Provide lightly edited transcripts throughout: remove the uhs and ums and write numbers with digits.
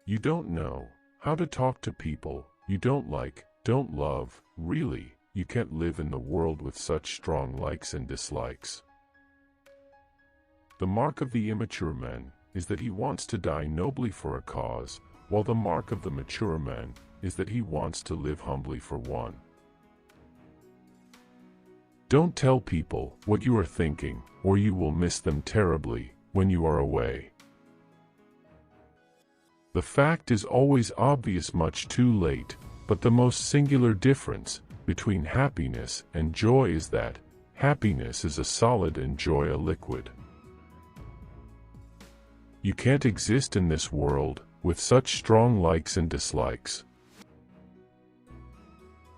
You don't know how to talk to people you don't like, don't love. Really, you can't live in the world with such strong likes and dislikes. The mark of the immature man is that he wants to die nobly for a cause, while the mark of the mature man is that he wants to live humbly for one. Don't tell people what you are thinking, or you will miss them terribly when you are away. The fact is always obvious much too late, but the most singular difference between happiness and joy is that happiness is a solid and joy a liquid. You can't exist in this world with such strong likes and dislikes.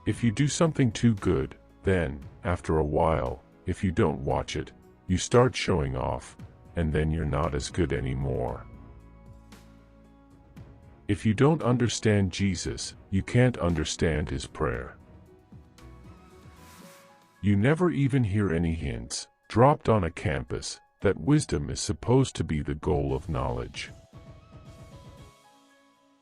If you do something too good, then, after a while, if you don't watch it, you start showing off, and then you're not as good anymore. If you don't understand Jesus, you can't understand his prayer. You never even hear any hints, dropped on a campus, that wisdom is supposed to be the goal of knowledge.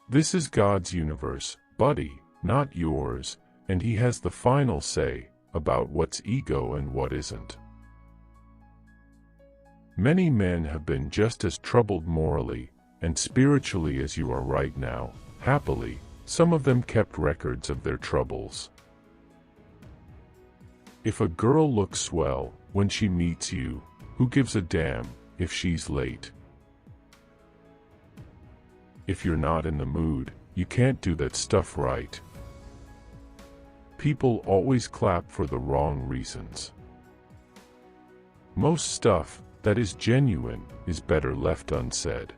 This is God's universe, buddy, not yours, and he has the final say about what's ego and what isn't. Many men have been just as troubled morally and spiritually as you are right now. Happily, some of them kept records of their troubles. If a girl looks swell when she meets you, who gives a damn if she's late? If you're not in the mood, you can't do that stuff right. People always clap for the wrong reasons. Most stuff that is genuine is better left unsaid.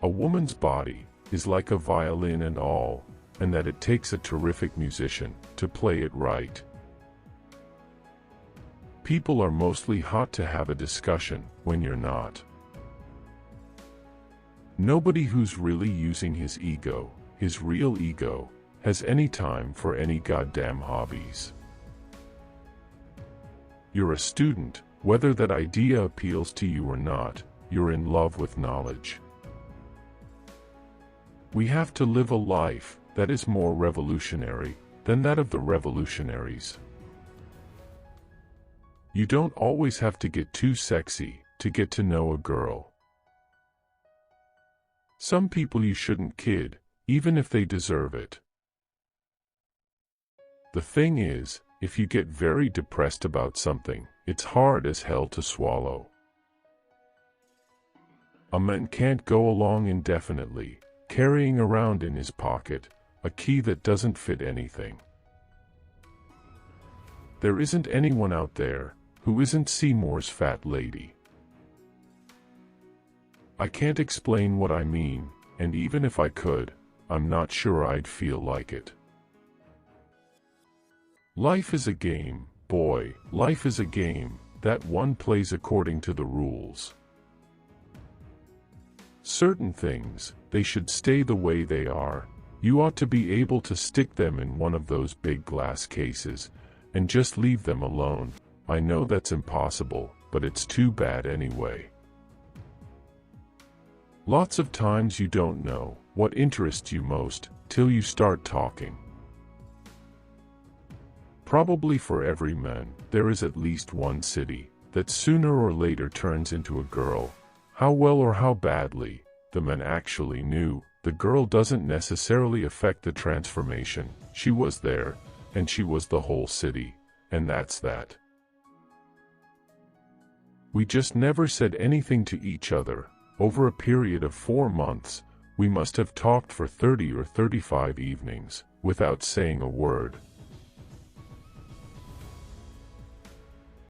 A woman's body is like a violin and all, and that it takes a terrific musician to play it right. People are mostly hot to have a discussion when you're not. Nobody who's really using his ego, his real ego, has any time for any goddamn hobbies. You're a student, whether that idea appeals to you or not, you're in love with knowledge. We have to live a life that is more revolutionary than that of the revolutionaries. You don't always have to get too sexy to get to know a girl. Some people you shouldn't kid, even if they deserve it. The thing is, if you get very depressed about something, it's hard as hell to swallow. A man can't go along indefinitely, carrying around in his pocket a key that doesn't fit anything. There isn't anyone out there who isn't Seymour's fat lady. I can't explain what I mean, and even if I could, I'm not sure I'd feel like it. Life is a game, boy, life is a game that one plays according to the rules. Certain things, they should stay the way they are. You ought to be able to stick them in one of those big glass cases and just leave them alone. I know that's impossible, but it's too bad anyway. Lots of times you don't know what interests you most till you start talking. Probably for every man, there is at least one city that sooner or later turns into a girl. How well or how badly the man actually knew, the girl doesn't necessarily affect the transformation. She was there, and she was the whole city, and that's that. We just never said anything to each other. Over a period of 4 months, we must have talked for 30 or 35 evenings, without saying a word.